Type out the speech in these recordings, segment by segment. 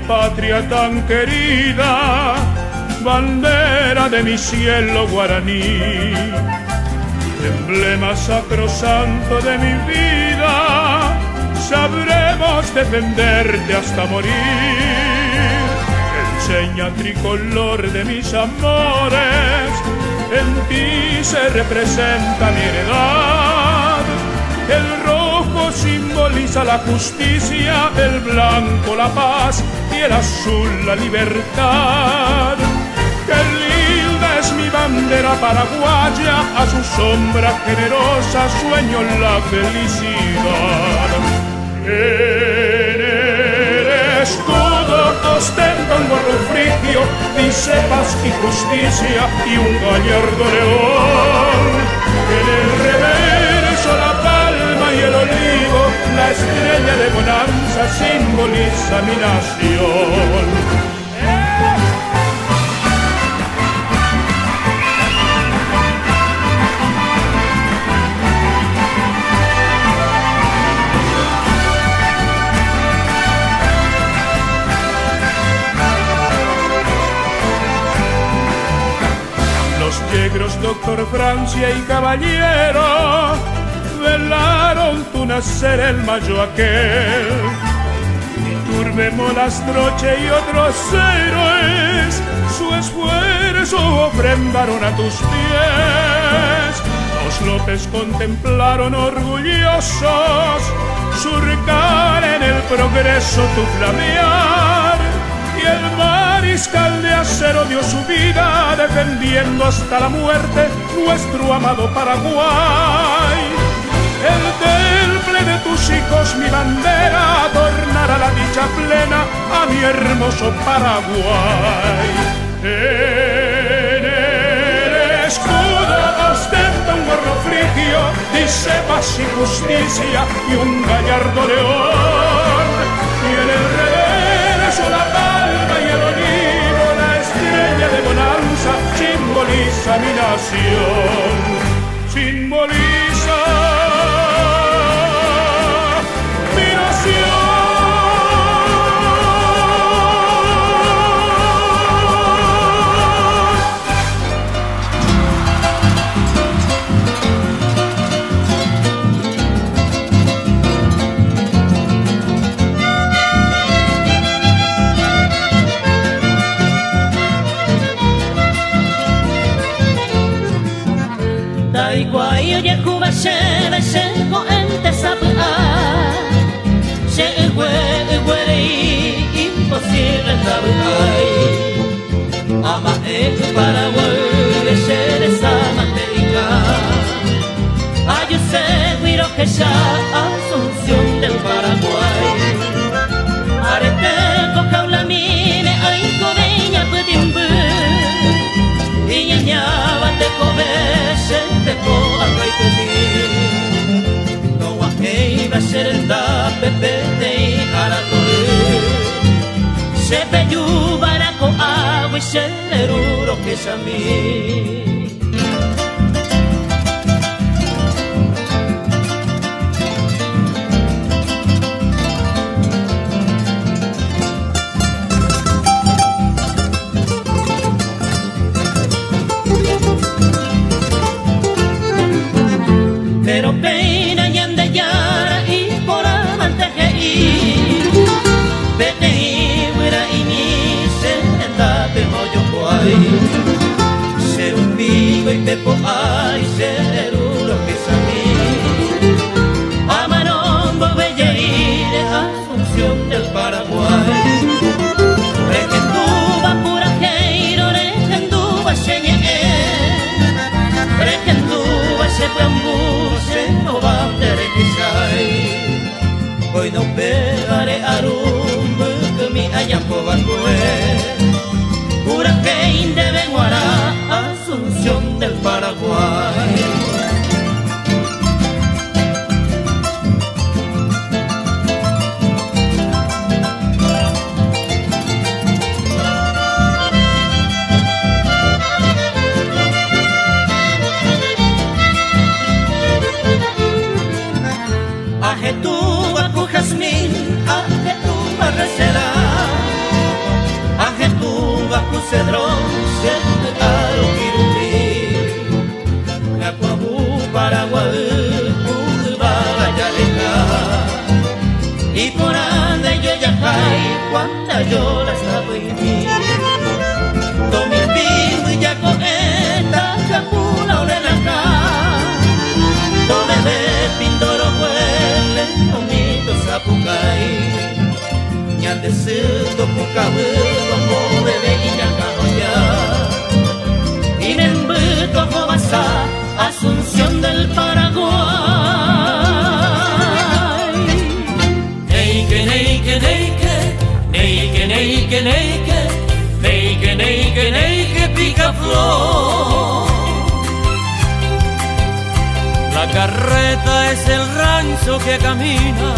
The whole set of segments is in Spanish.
patria tan querida, bandera de mi cielo guaraní, emblema sacrosanto de mi vida, sabremos defenderte hasta morir. Enseña tricolor de mis amores, en ti se representa mi heredad. El rojo simboliza la justicia, el blanco la paz y el azul la libertad. Qué linda es mi bandera paraguaya, a su sombra generosa sueño la felicidad. En el escudo ostenta un gorro frigio, dice paz y justicia y un gallardo león. En el reverso la palma y el olivo, la estrella de bonanza simboliza mi nación. Negros, doctor Francia y caballero, velaron tu nacer el mayo aquel. Iturbe, Molastroche y otros héroes, su esfuerzo ofrendaron a tus pies. Los López contemplaron orgullosos surcar en el progreso tu flamear. Y el mariscal de acero dio su vida defendiendo hasta la muerte nuestro amado Paraguay. El temple de tus hijos mi bandera adornará la dicha plena a mi hermoso Paraguay. En el escudo ostenta un gorro frigio, dice paz y justicia y un gallardo león. Y en el reverso la palma y el olivo, la estrella de bonanza simboliza mi nación, simboliza mi nación. Guayo ya Cuba se besó ente sabua se huele imposible saber ama Paraguay se desamérica ay seguro que ya Asunción del Paraguay arete coca la mine ay cobeña pedimbu y ñañaba te cobeche te coa hay que ti no hay va ser el da pepe de aratori se peyu baraco agua y se leruro que es a mí. Pero pena y ande ya y por amante que vete y fuera y ni se andate moyo guay ser un pico y pepo ay ser uno que es a mí amarón bella y de Asunción del Paraguay pregenduba pura queiro pregenduba señe pregenduba se bambú no va a tener que salir hoy no pegaré a rumbo que mi haya pobargue pura que indebe guará Asunción del Paraguay. cuando yo la estaba en mí. Domi pingo y ya coeta, capula ole la ca. Dome de pindoro huele, omito sapucay. Ñande sildo pucabudo, mo bebé y ya canoya. Y nembuto jobasa, Asunción del Paraguay. Neike, neike, neike, neike, neike, neike, neike, neike, neike, Picaflor. La carreta es el rancho que camina,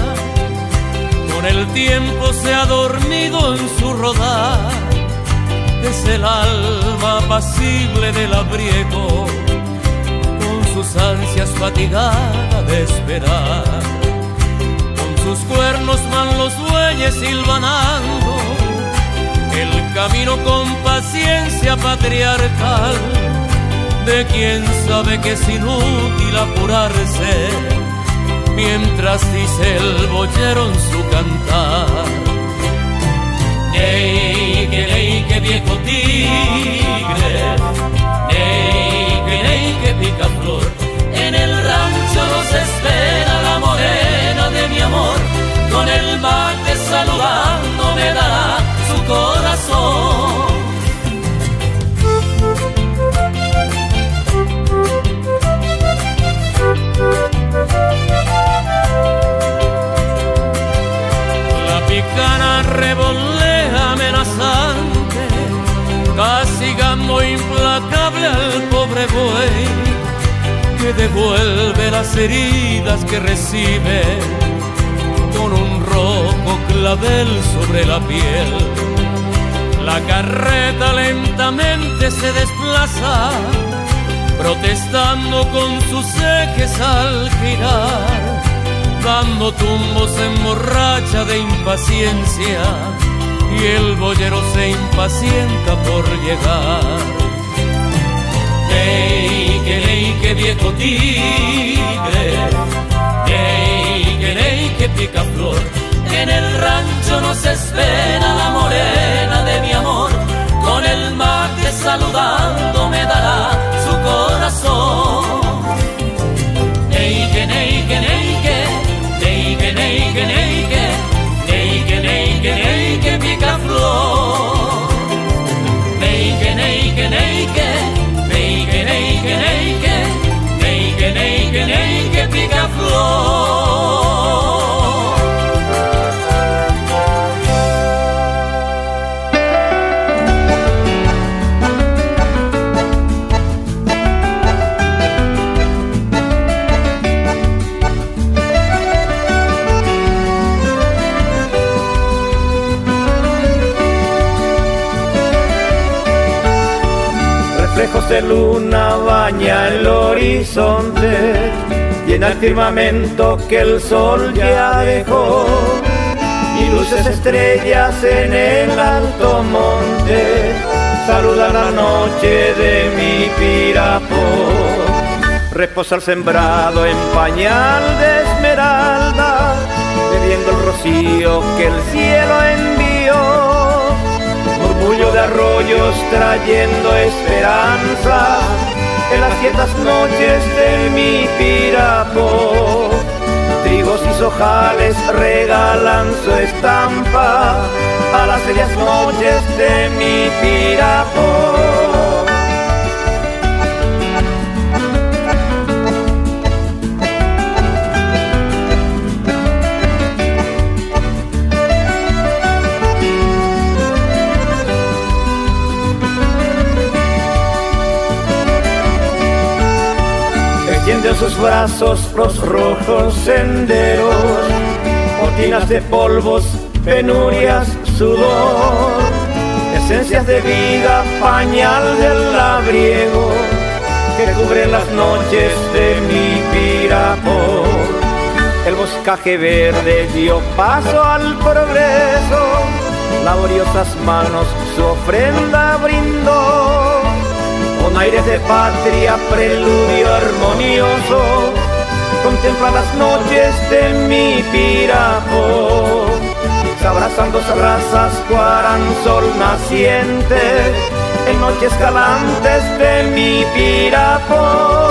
con el tiempo se ha dormido en su rodar. Es el alma apacible del abriego, con sus ansias fatigada de esperar. Con sus cuernos van los bueyes silvanando el camino con paciencia patriarcal de quien sabe que es inútil apurarse mientras dice el boyero en su cantar. Neike, neike, viejo tigre, neike, neike, Picaflor. En el rancho nos espera la morena de mi amor, con el mate saludando me dará su corazón. La picana revolea amenazante, castigando implacable al pobre buey, que devuelve las heridas que recibe con un rojo clavel sobre la piel. La carreta lentamente se desplaza, protestando con sus ejes al girar, dando tumbos en borracha de impaciencia, y el boyero se impacienta por llegar. Neike, neike, viejo tigre, neike, neike, Picaflor. En el rancho nos espera la morena de mi amor, con el mate saludando me dará su corazón. Neike, neike, neike, neike, neike, neike, neike, neike, neike, Picaflor. Neike, neike, neike, neike, neike, neike, neike, neike, neike, Picaflor. Reflejos de luna baña el horizonte, llena el firmamento que el sol ya dejó, y luces estrellas en el alto monte saludan la noche de mi Pirapó. Reposa el sembrado en pañal de esmeralda, bebiendo el rocío que el cielo envió. Murmullo de arroyos trayendo esperanza en las quietas noches de mi Pirapó. Trigos y sojales regalan su estampa a las serias noches de mi Pirapó. En sus brazos los rojos senderos, cortinas de polvos, penurias, sudor, esencias de vida, pañal del labriego que cubre las noches de mi Pirapó. El boscaje verde dio paso al progreso, laboriosas manos su ofrenda brindó. Con aires de patria, preludio armonioso, contempla las noches de mi Pirapó. abrazando sabrazas cuaran sol naciente en noches calantes de mi Pirapó.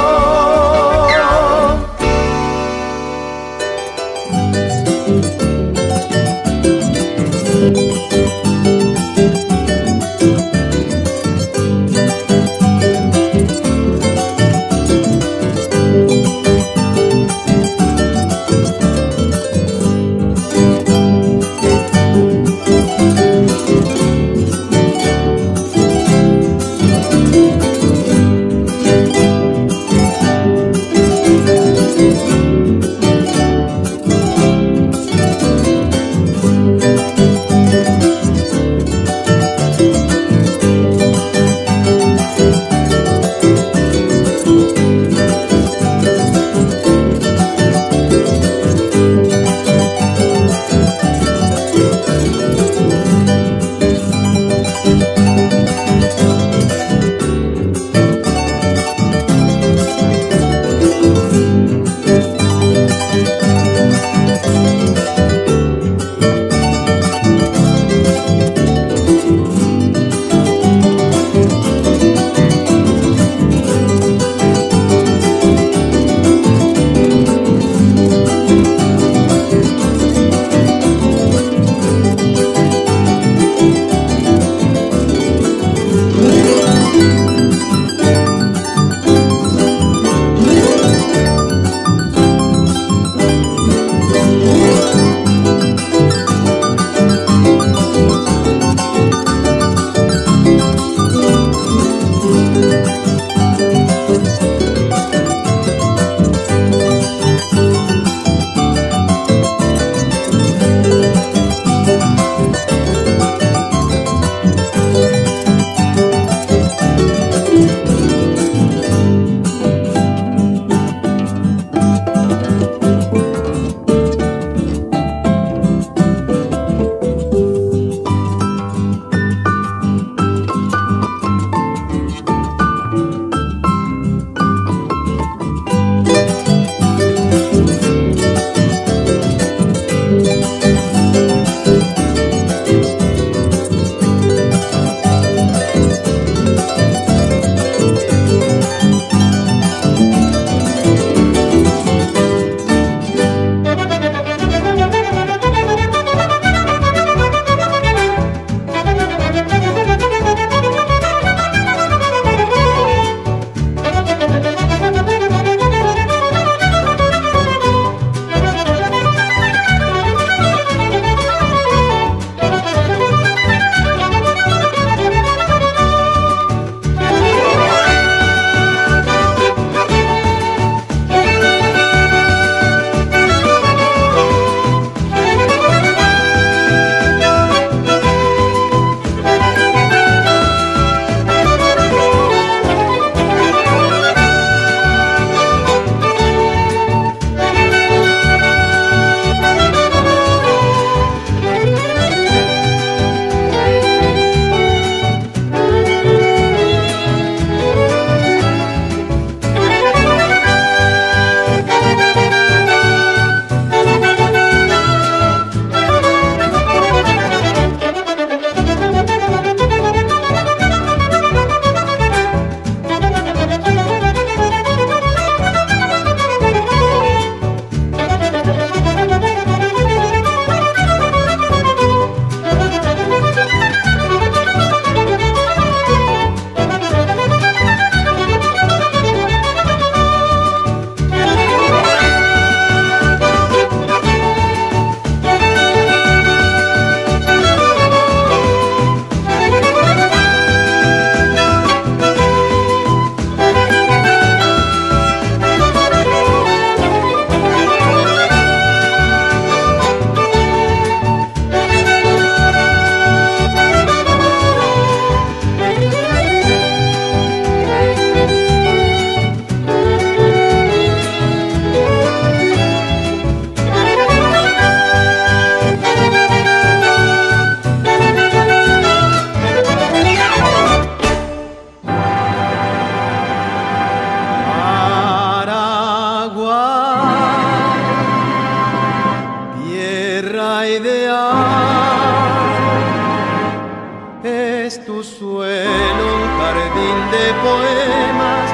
poemas,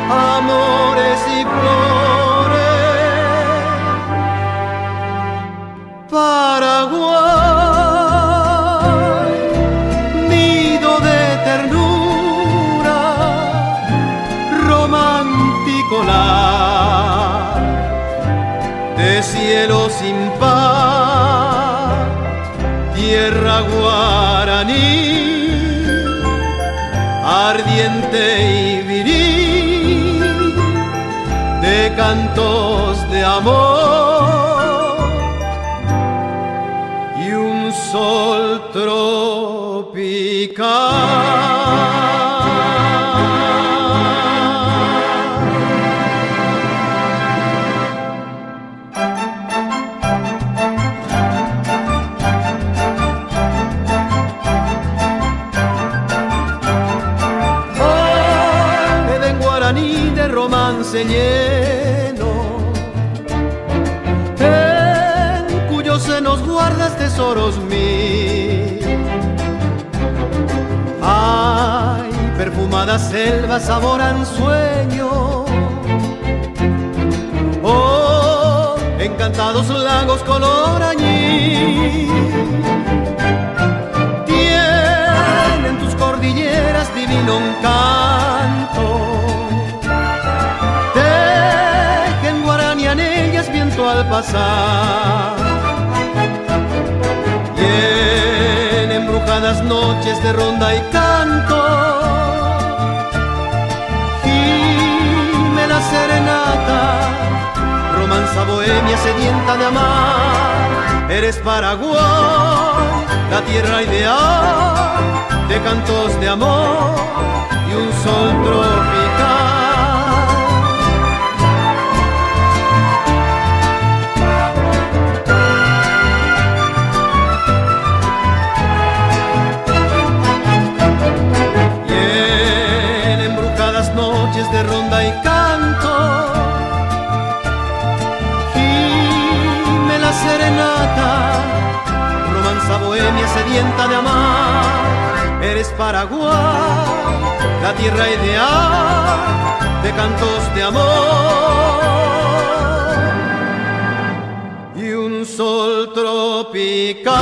amores y flores. Paraguay, nido de ternura, romántico lar de cielo sin par, tierra guaraní, ardiente y viril, de cantos de amor y un sol tropical. De romance lleno, en cuyos senos guardas tesoros mil. Ay, perfumada selva, sabor a ensueño. Oh, encantados lagos color añil. Tienen tus cordilleras divino encanto. Al pasar y en embrujadas noches de ronda y canto gime la serenata, romanza bohemia sedienta de amar. Eres Paraguay, la tierra ideal de cantos de amor y un sol tropical. De ronda y canto gime la serenata, romanza bohemia sedienta de amar. Eres Paraguay, la tierra ideal de cantos de amor y un sol tropical.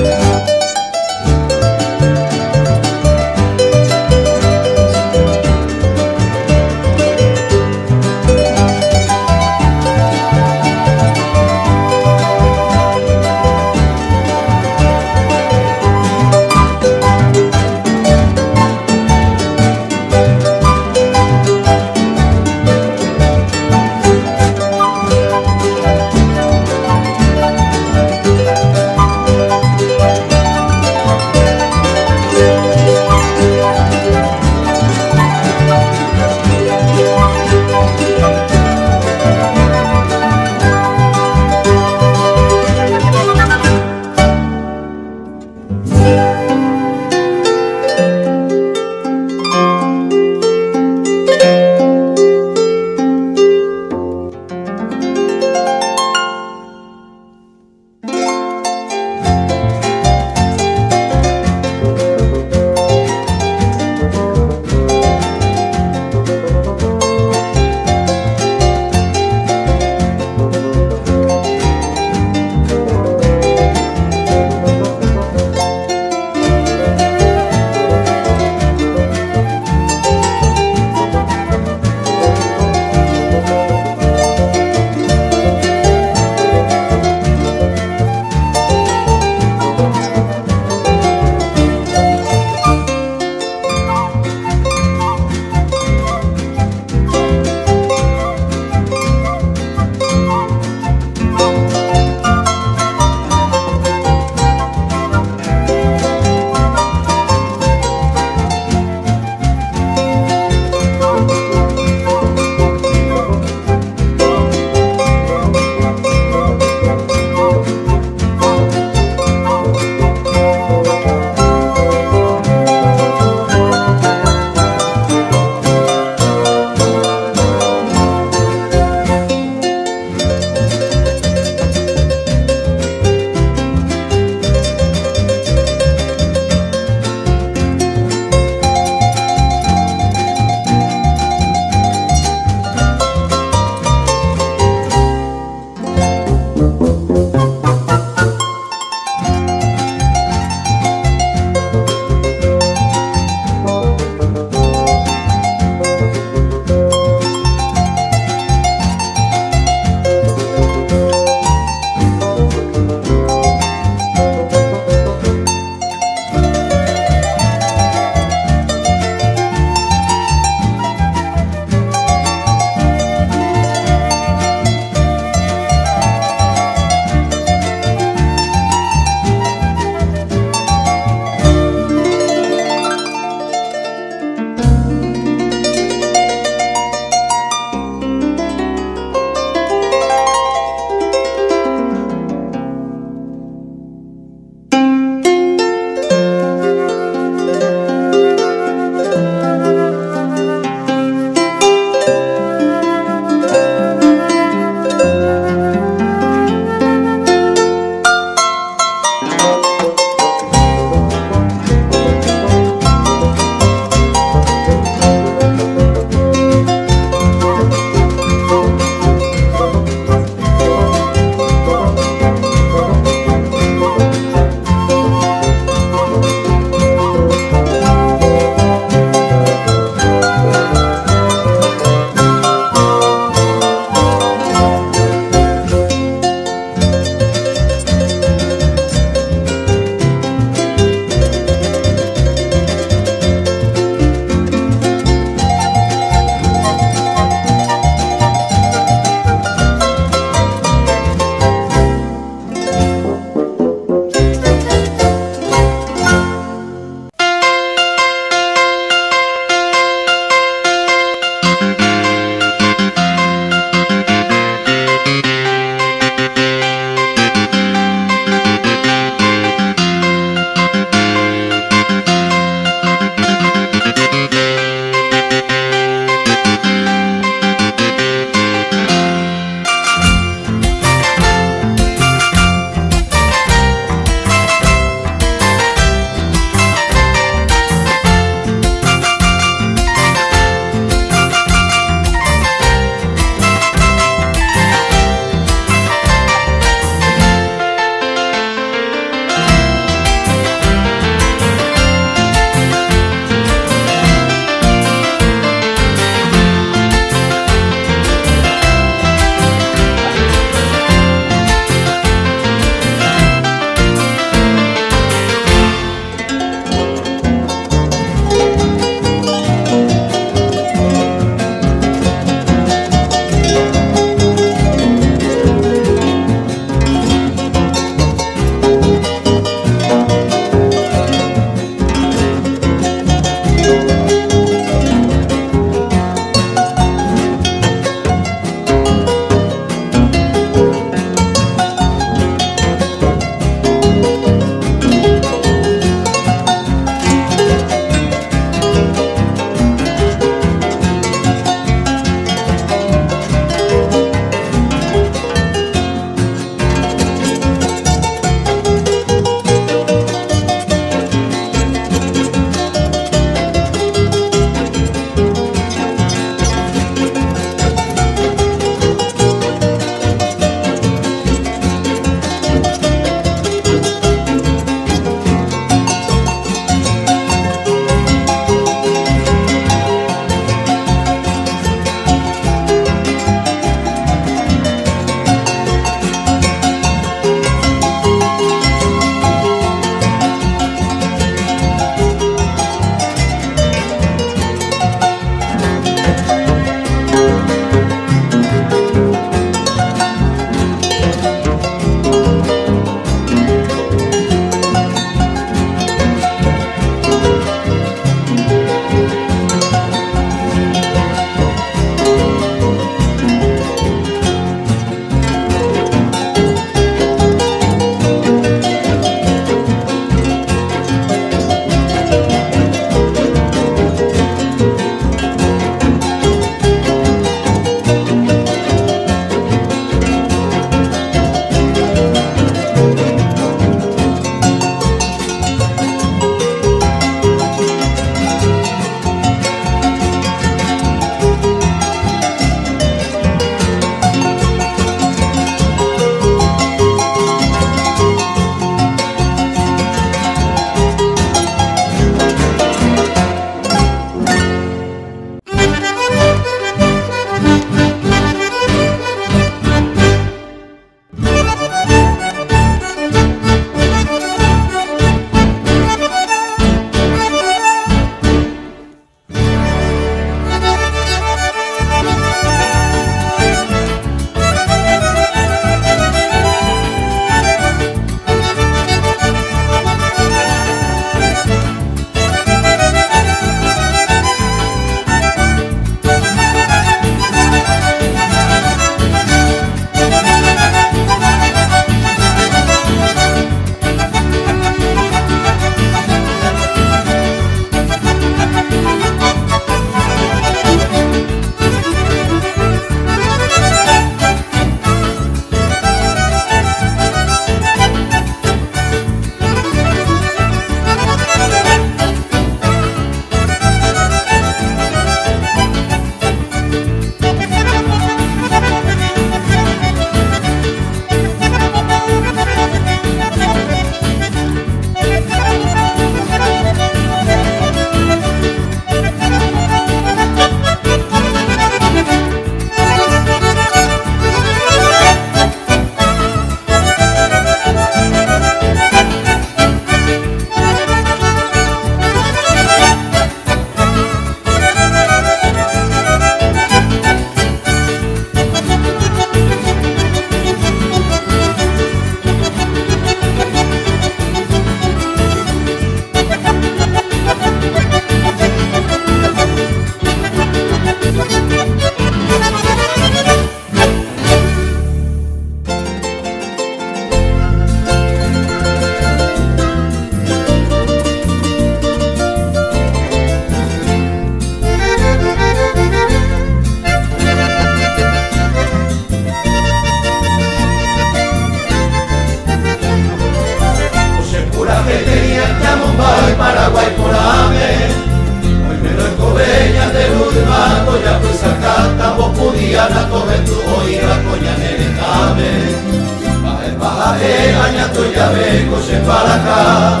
vengo se para acá.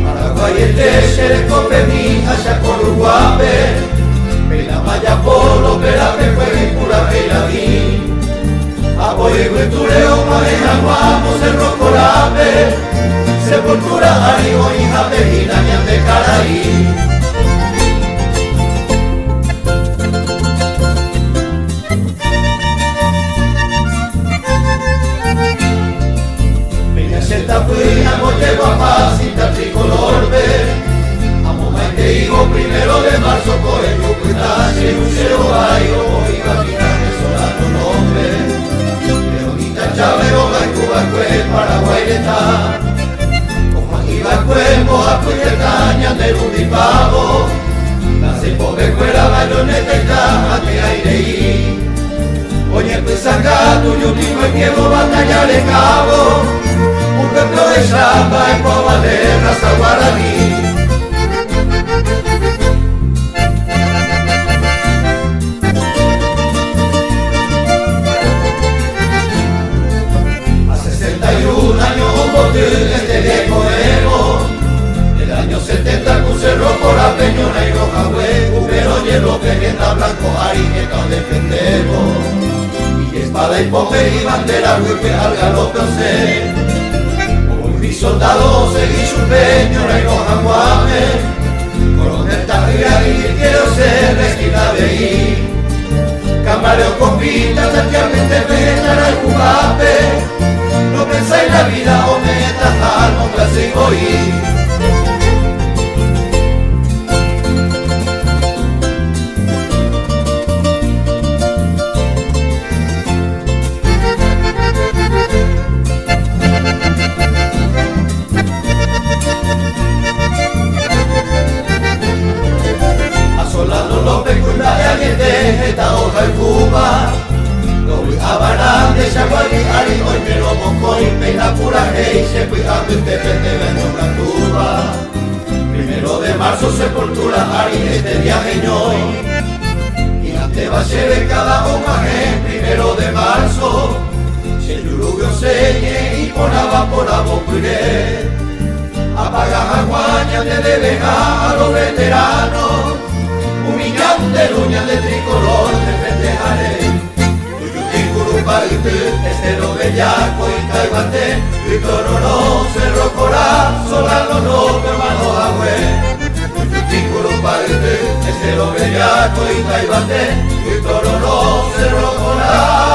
Paraguay el teche cope mi allá con Uruguape. Pela maya polo, pela pepe y pura pela vi. Apoyo y tureo manejamos el rocorape. Sepultura arigo y japejina ñan de Caraí. Amo te guapacita tricolor ve. Amo maite hijo 1 de marzo por el Yucatán. Y un cero bailo y caminante solano nombre. Leonita Chavero, Cuba, Cue, Paraguay de ta. Oja iba Cuemo, Acuetetaña de Lundipavo. Nace pobre cuera, bayoneta y tajate aire y. Oye, pues acá tuyo mismo el tiempo batalla de cabo. Un pueblo de chamba en Coba de raza guaraní. A 61 años un botín este viejo ego. El año 70 con cerro por la peñona y roja hue. Pero hielo que vienta blanco ariñeta defendemos. Y espada y pope y bandera huipe al galope sé. Mi soldado seguí su peño, y no jaguame. Coronel Tajira y quiero ser esquina de ahí. Camareo con pinta, prácticamente peña el jugape. No pensáis la vida o me tajar, no clase y esta hoja en Cuba, Doble Habanán de Chaguari, Ari, hoy me lo moco y peina pura hey, se cuidando y te vende una Cuba. 1 de marzo sepultura, Ari, este viaje hoy. Y antes va a ser cada homaje, 1 de marzo. Si el lluvio señe y ponaba por la bocuré. Apaga Jaguaña, te debe a los veteranos. Un millón de luñas de tricolor te festejaré. Tuyuticurupagite, estero bellaco y taibate. Vitororo, Cerro Corá, Solano no, hermano Agüe. Tuyuticurupagite, estero bellaco y taibate. Vitororo, Cerro Corá.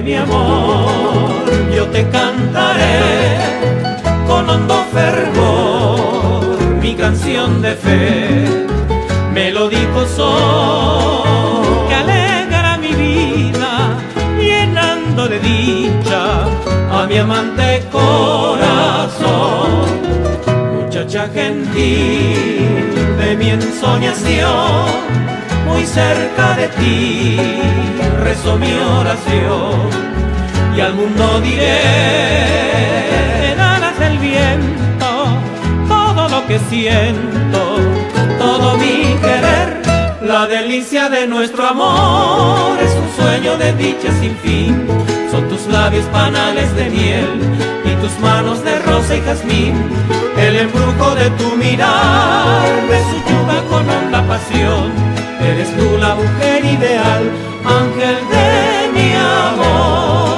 mi amor, yo te cantaré con hondo fervor mi canción de fe, melódico son que alegra mi vida, llenando de dicha a mi amante corazón. Muchacha gentil de mi ensoñación, muy cerca de ti rezo mi oración, y al mundo diré en alas del viento todo lo que siento, todo mi querer. La delicia de nuestro amor es un sueño de dicha sin fin, son tus labios panales de miel y tus manos de rosa y jazmín. El embrujo de tu mirar me subyuga con honda pasión, eres tú la mujer ideal, ángel de mi amor.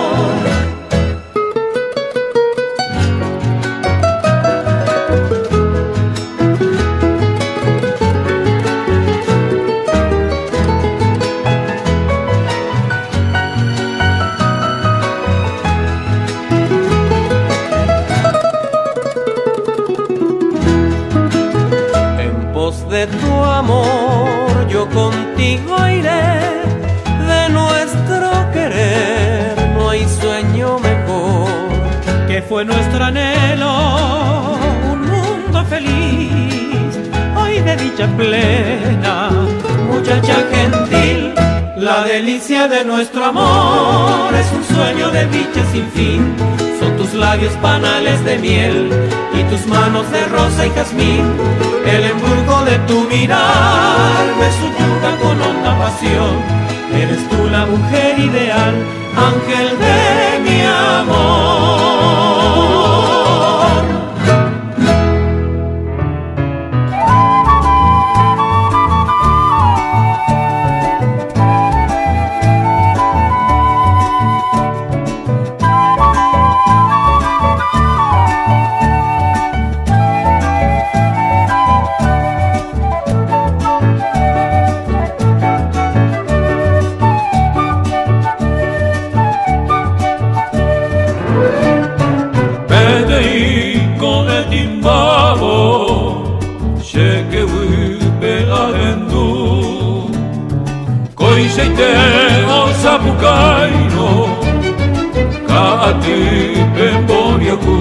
De tu amor yo contigo iré, de nuestro querer no hay sueño mejor, que fue nuestro anhelo, un mundo feliz, hoy de dicha plena. Muchacha gentil, la delicia de nuestro amor es un sueño de dicha sin fin, son tus labios panales de miel y tus manos de rosa y jazmín. El embrujo de tu mirar me subyuga con honda pasión, eres tú la mujer ideal, ángel de mi amor. Sapucaino, Kaati Pemboniaku.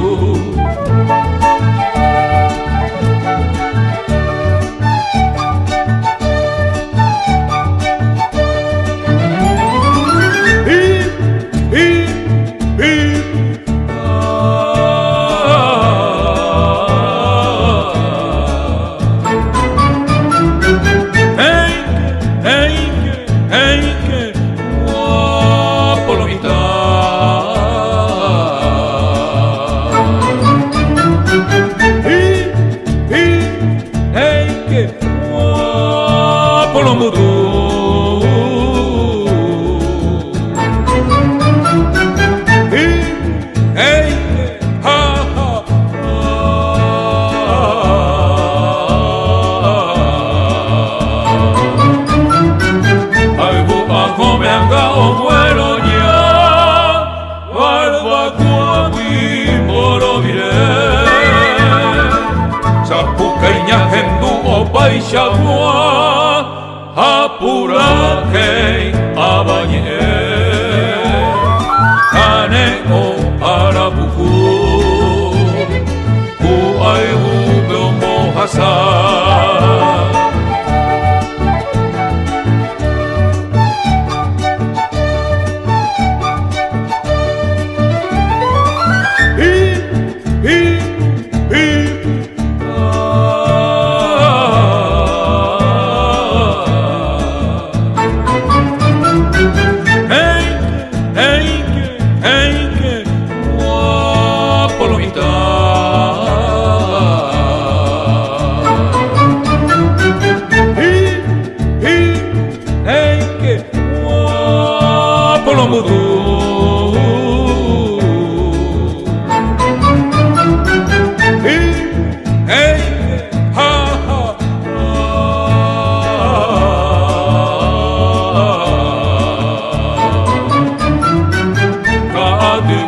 Apurake abañe Kaneko arabuku Uai ube mohasa.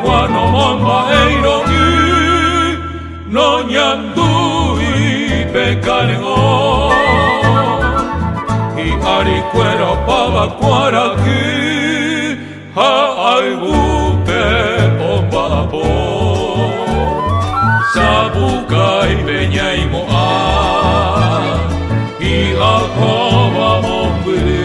guano monda eirogi no ñandui pecaneo y aricuera pava cuaraqui ha algute o papo sabuca y peña y moa y acoba mombre.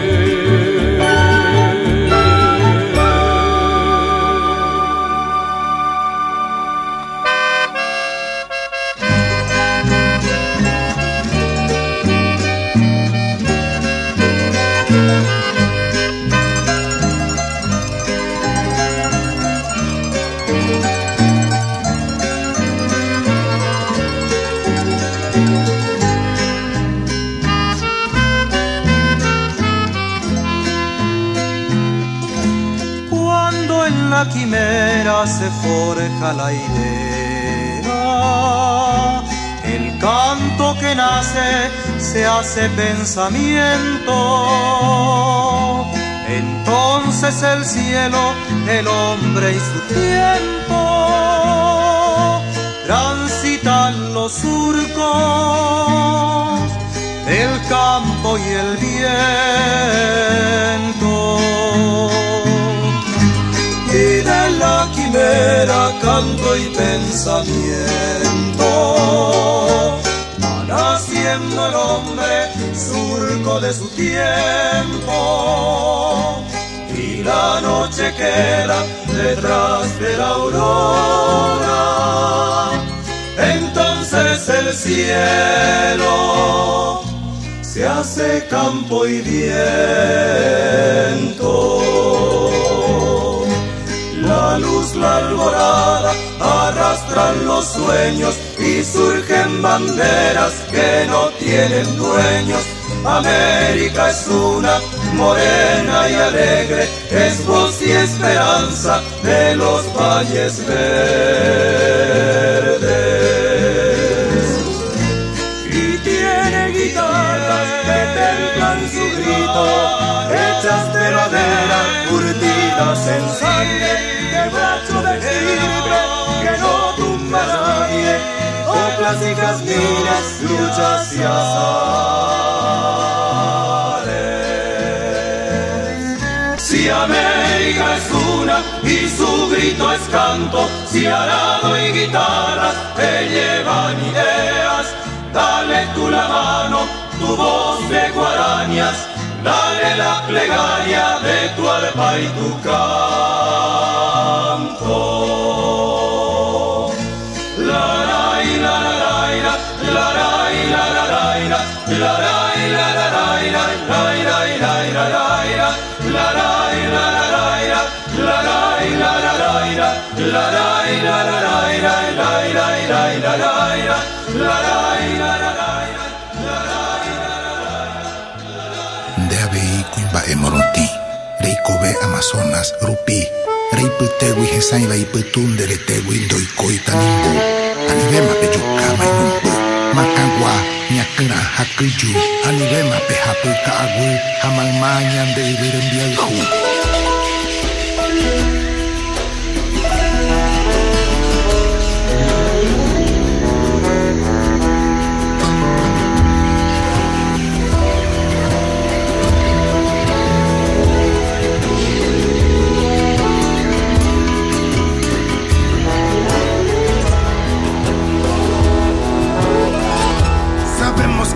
La quimera se forja la idea, el canto que nace se hace pensamiento, entonces el cielo, el hombre y su tiempo transitan los surcos del campo y el viento. Y de la quimera canto y pensamiento va naciendo el hombre, surco de su tiempo, y la noche queda detrás de la aurora, entonces el cielo se hace campo y viento. La luz, la alborada, arrastran los sueños y surgen banderas que no tienen dueños. América es una, morena y alegre, es voz y esperanza de los valles verdes. Y tiene guitarras que templan su grito, hechas de madera, curtidas en sangre, de brazo de tigre que no tumba a nadie, coplas y jazmines, luchas y azares. Si América es una y su grito es canto, si arado y guitarras te llevan ideas, dale tú la mano, tu voz de guarañas, dale la plegaria de tu arpa y tu canto. La la la la la la la la la la Ba Emoronti, Rei Kobe Amazonas, Rupi, Rei Putegui Hesain Lai Putunde de Tegui Doi Koitanimbo, Anivema pe Yukama Inumbu, Makangwa, Nyakuna Hakuju, Anivema pe Hapu Kaagu, Hamangmanyan de Virembialhu.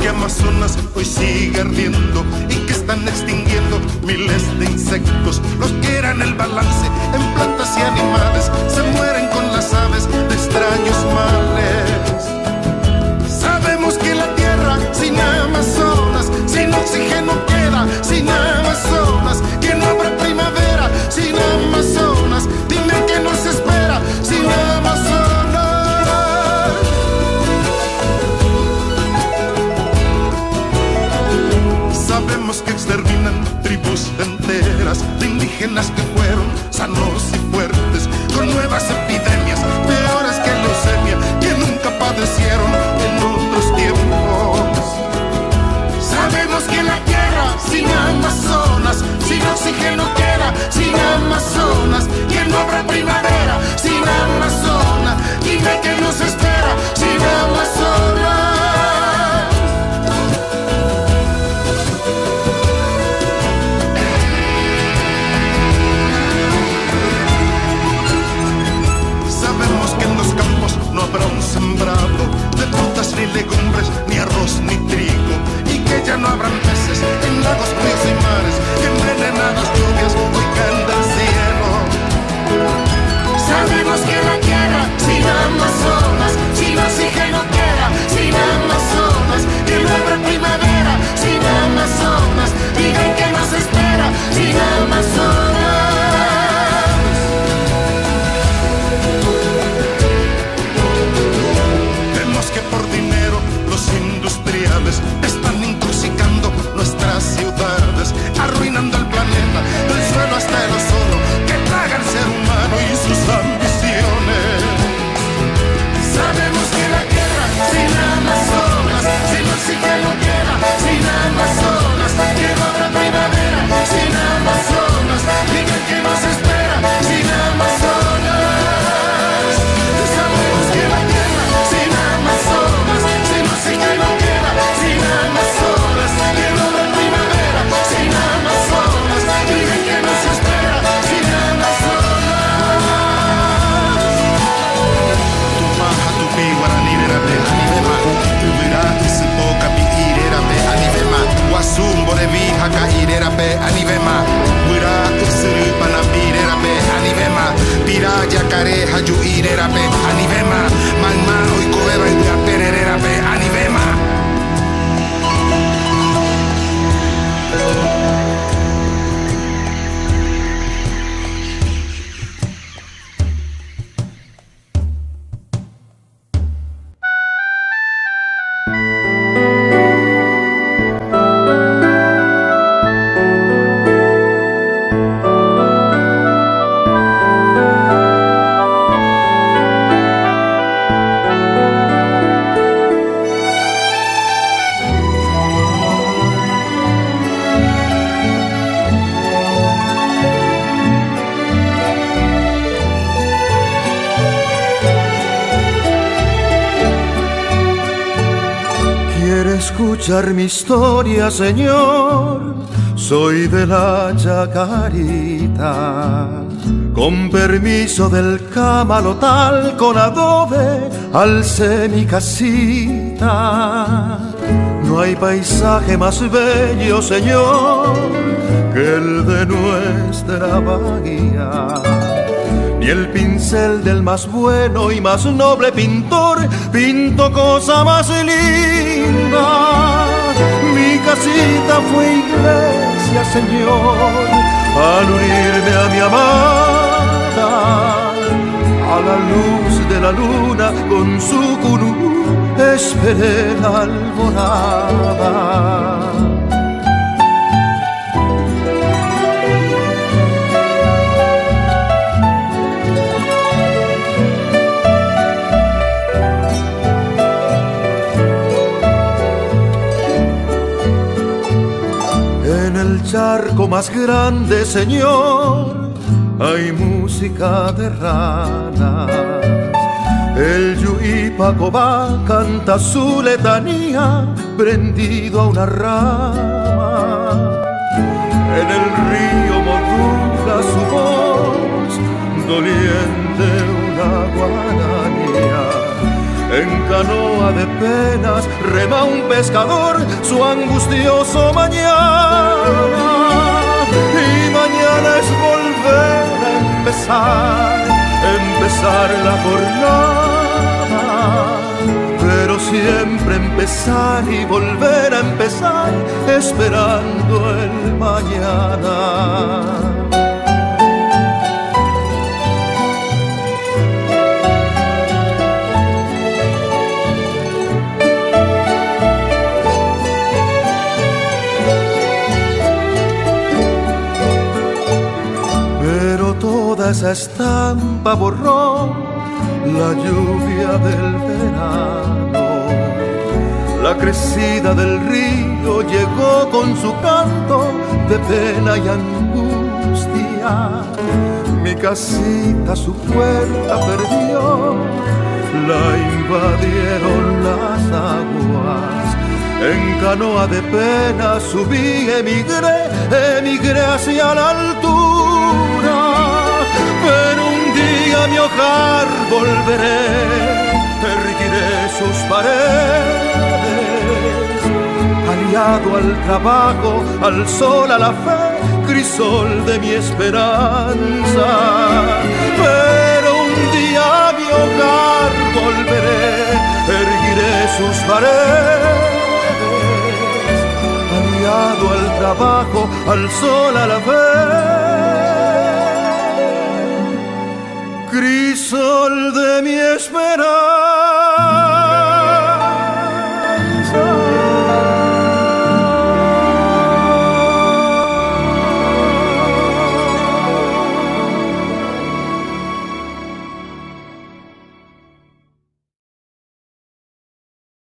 Amazonas hoy sigue ardiendo y que están extinguiendo miles de insectos. Los que eran el balance en plantas y animales se mueren con las aves de extraños males. Sabemos que la tierra sin Amazonas, sin oxígeno queda, sin Amazonas, que no habrá primavera sin Amazonas. Dime que nos espera sin Amazonas. Sabemos que exterminan tribus enteras de indígenas que fueron sanos y fuertes, con nuevas epidemias peores que leucemia, que nunca padecieron en otros tiempos. Sabemos que la tierra sin Amazonas, sin oxígeno queda, sin Amazonas, que no habrá primavera escuchar mi historia, Señor, soy de la Chacarita. Con permiso del camalotal, con adobe alcé mi casita. No hay paisaje más bello, Señor, que el de nuestra bahía. Ni el pincel del más bueno y más noble pintor pintó cosa más linda. Mi casita fue iglesia, Señor, al unirme a mi amada, a la luz de la luna con su curú esperé la alborada. En el charco más grande, Señor, hay música de ranas. El Yuipacobá canta su letanía prendido a una rama. En el río modula su voz doliente una guaranía. En canoa de penas rema un pescador su angustioso mañana. Y mañana es volver a empezar la jornada. Pero siempre empezar y volver a empezar esperando el mañana. Toda esa estampa borró la lluvia del verano. La crecida del río llegó con su canto de pena y angustia. Mi casita su puerta perdió, la invadieron las aguas. En canoa de pena subí, emigré hacia la altura. Pero un día a mi hogar volveré, erguiré sus paredes. Aliado al trabajo, al sol, a la fe, crisol de mi esperanza. Pero un día a mi hogar volveré, erguiré sus paredes. Aliado al trabajo, al sol, a la fe, crisol de mi esperanza.